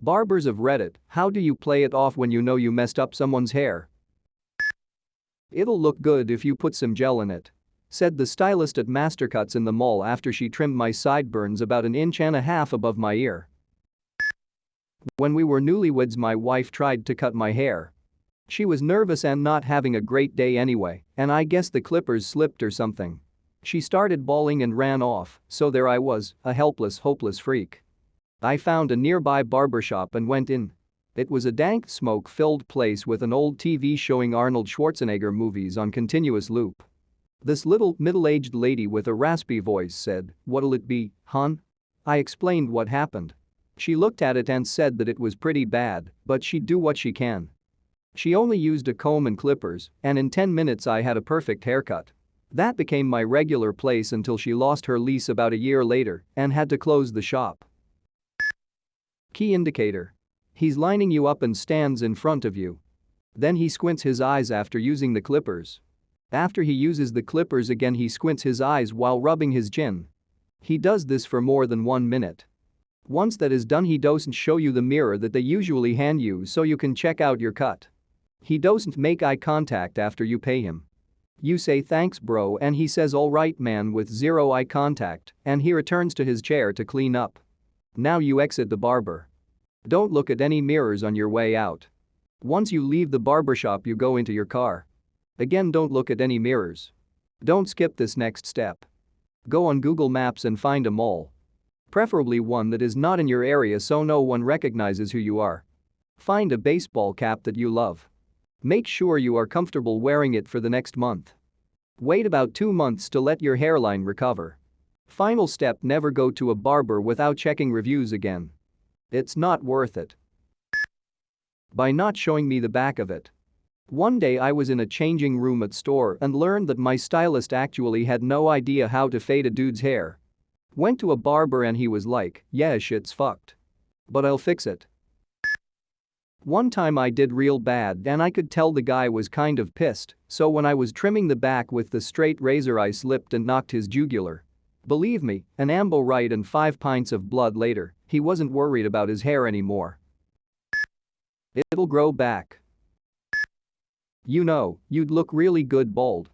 Barbers of Reddit, how do you play it off when you know you messed up someone's hair? It'll look good if you put some gel in it, said the stylist at Mastercuts in the mall after she trimmed my sideburns about 1.5 inches above my ear. When we were newlyweds, my wife tried to cut my hair. She was nervous and not having a great day anyway, and I guess the clippers slipped or something. She started bawling and ran off, so there I was, a helpless, hopeless freak. I found a nearby barbershop and went in. It was a dank, smoke-filled place with an old TV showing Arnold Schwarzenegger movies on continuous loop. This little, middle-aged lady with a raspy voice said, "What'll it be, hon?" I explained what happened. She looked at it and said that it was pretty bad, but she'd do what she can. She only used a comb and clippers, and in 10 minutes I had a perfect haircut. That became my regular place until she lost her lease about a year later and had to close the shop. Key indicator. He's lining you up and stands in front of you. Then he squints his eyes after using the clippers. After he uses the clippers again, he squints his eyes while rubbing his chin. He does this for more than 1 minute. Once that is done, he doesn't show you the mirror that they usually hand you so you can check out your cut. He doesn't make eye contact after you pay him. You say thanks bro and he says alright man with zero eye contact, and he returns to his chair to clean up. Now you exit the barber. Don't look at any mirrors on your way out. Once you leave the barbershop, you go into your car. Again, don't look at any mirrors. Don't skip this next step. Go on Google Maps and find a mall. Preferably one that is not in your area so no one recognizes who you are. Find a baseball cap that you love. Make sure you are comfortable wearing it for the next month. Wait about 2 months to let your hairline recover. Final step: never go to a barber without checking reviews again. It's not worth it. By not showing me the back of it. One day I was in a changing room at store and learned that my stylist actually had no idea how to fade a dude's hair. Went to a barber and he was like, "Yeah, shit's fucked. But I'll fix it." One time I did real bad and I could tell the guy was kind of pissed, so when I was trimming the back with the straight razor I slipped and knocked his jugular. Believe me, an ambo right and 5 pints of blood later, he wasn't worried about his hair anymore. It'll grow back. You know, you'd look really good bald.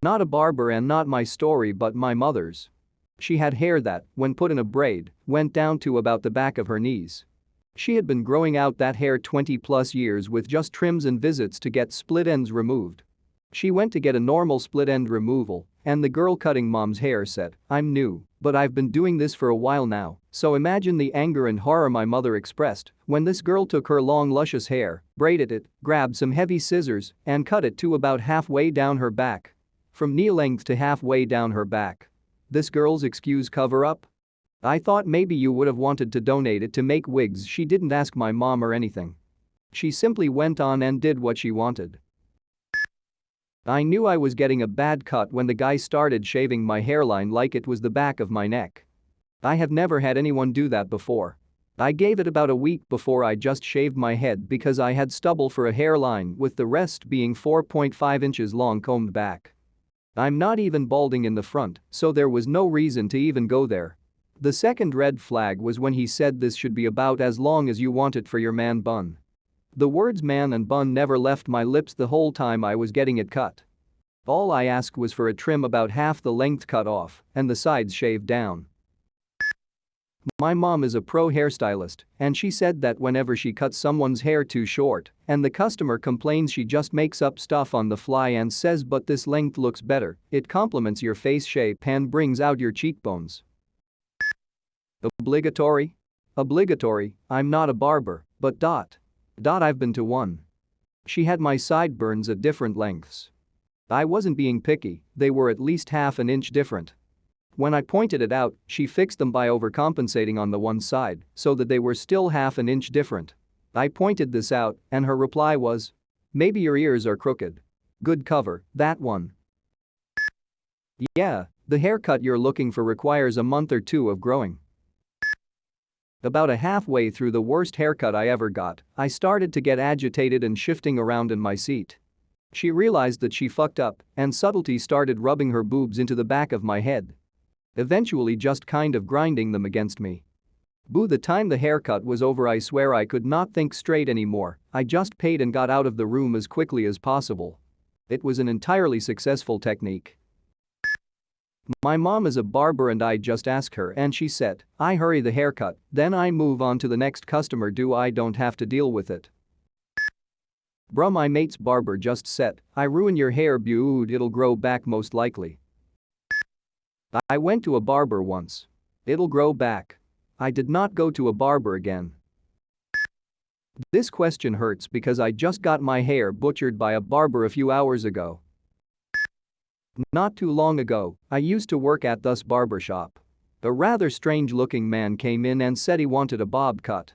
Not a barber and not my story but my mother's. She had hair that, when put in a braid, went down to about the back of her knees. She had been growing out that hair 20+ years with just trims and visits to get split ends removed. She went to get a normal split end removal, and the girl cutting mom's hair said, "I'm new, but I've been doing this for a while now." So imagine the anger and horror my mother expressed when this girl took her long luscious hair, braided it, grabbed some heavy scissors, and cut it to about halfway down her back. From knee length to halfway down her back. This girl's excuse cover up? I thought maybe you would have wanted to donate it to make wigs. She didn't ask my mom or anything. She simply went on and did what she wanted. I knew I was getting a bad cut when the guy started shaving my hairline like it was the back of my neck. I have never had anyone do that before. I gave it about a week before I just shaved my head because I had stubble for a hairline, with the rest being 4.5 inches long combed back. I'm not even balding in the front, so there was no reason to even go there. The second red flag was when he said this should be about as long as you want it for your man bun. The words man and bun never left my lips the whole time I was getting it cut. All I asked was for a trim about half the length cut off and the sides shaved down. My mom is a pro hairstylist, and she said that whenever she cuts someone's hair too short and the customer complains, she just makes up stuff on the fly and says, "But this length looks better, it complements your face shape and brings out your cheekbones." Obligatory? Obligatory, I'm not a barber, but I've been to one. She had my sideburns at different lengths. I wasn't being picky, they were at least half an inch different. When I pointed it out, she fixed them by overcompensating on the one side so that they were still half an inch different. I pointed this out and her reply was, "Maybe your ears are crooked. Good cover, that one." Yeah, the haircut you're looking for requires a month or 2 of growing. About halfway through the worst haircut I ever got, I started to get agitated and shifting around in my seat. She realized that she fucked up and subtlety started rubbing her boobs into the back of my head. Eventually just kind of grinding them against me. Boo, the time the haircut was over, I swear I could not think straight anymore. I just paid and got out of the room as quickly as possible. It was an entirely successful technique. My mom is a barber and I just ask her and she said, I hurry the haircut, then I move on to the next customer. I don't have to deal with it. Bruh, my mate's barber just said, I ruin your hair, dude, it'll grow back most likely. I went to a barber once. It'll grow back. I did not go to a barber again. This question hurts because I just got my hair butchered by a barber a few hours ago. Not too long ago, I used to work at this barber shop. A rather strange-looking man came in and said he wanted a bob cut.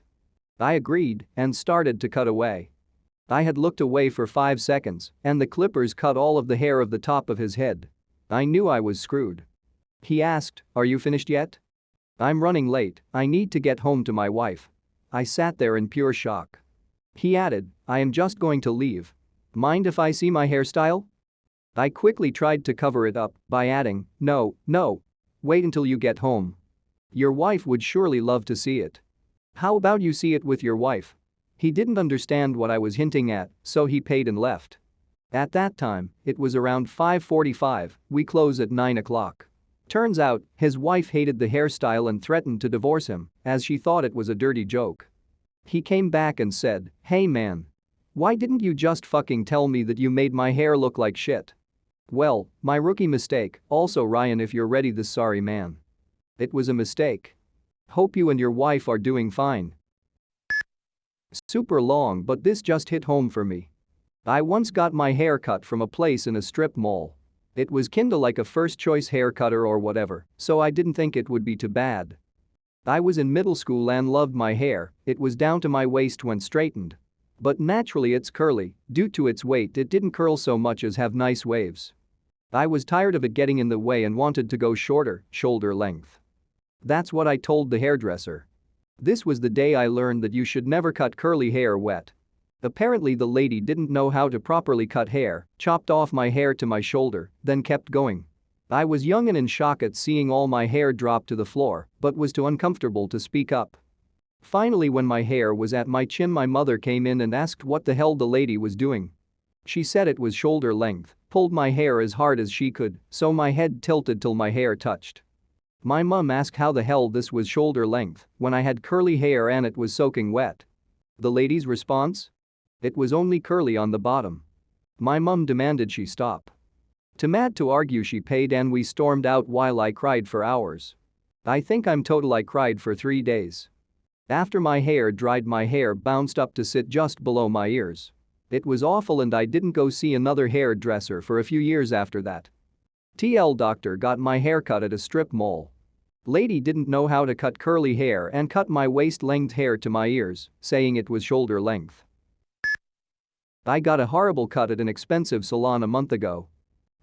I agreed and started to cut away. I had looked away for 5 seconds and the clippers cut all of the hair of the top of his head. I knew I was screwed. He asked, are you finished yet? I'm running late, I need to get home to my wife. I sat there in pure shock. He added, I am just going to leave. Mind if I see my hairstyle? I quickly tried to cover it up by adding, no, wait until you get home. Your wife would surely love to see it. How about you see it with your wife? He didn't understand what I was hinting at, so he paid and left. At that time, it was around 5:45, we close at 9 o'clock. Turns out, his wife hated the hairstyle and threatened to divorce him, as she thought it was a dirty joke. He came back and said, hey man. Why didn't you just fucking tell me that you made my hair look like shit? Well, my rookie mistake, also Ryan, if you're ready, this sorry man. It was a mistake. Hope you and your wife are doing fine. Super long, but this just hit home for me. I once got my hair cut from a place in a strip mall. It was kinda like a first choice haircutter or whatever, so I didn't think it would be too bad. I was in middle school and loved my hair, it was down to my waist when straightened. But naturally it's curly, due to its weight it didn't curl so much as have nice waves. I was tired of it getting in the way and wanted to go shorter, shoulder length. That's what I told the hairdresser. This was the day I learned that you should never cut curly hair wet. Apparently the lady didn't know how to properly cut hair, chopped off my hair to my shoulder, then kept going. I was young and in shock at seeing all my hair drop to the floor, but was too uncomfortable to speak up. Finally, when my hair was at my chin, my mother came in and asked what the hell the lady was doing. She said it was shoulder length, pulled my hair as hard as she could, so my head tilted till my hair touched. My mum asked how the hell this was shoulder length when I had curly hair and it was soaking wet. The lady's response? It was only curly on the bottom. My mum demanded she stop. Too mad to argue, she paid and we stormed out while I cried for hours. I think I'm total I cried for 3 days. After my hair dried, my hair bounced up to sit just below my ears. It was awful and I didn't go see another hairdresser for a few years after that. TL doctor got my hair cut at a strip mall. Lady didn't know how to cut curly hair and cut my waist-length hair to my ears, saying it was shoulder length. I got a horrible cut at an expensive salon a month ago.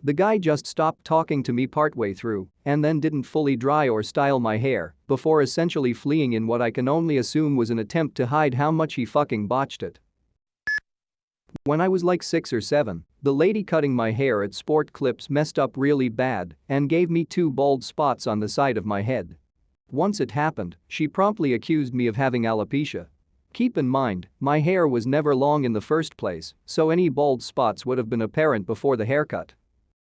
The guy just stopped talking to me partway through and then didn't fully dry or style my hair before essentially fleeing in what I can only assume was an attempt to hide how much he fucking botched it. When I was like 6 or 7, the lady cutting my hair at Sport Clips messed up really bad and gave me 2 bald spots on the side of my head. Once it happened, she promptly accused me of having alopecia. Keep in mind, my hair was never long in the first place, so any bald spots would have been apparent before the haircut.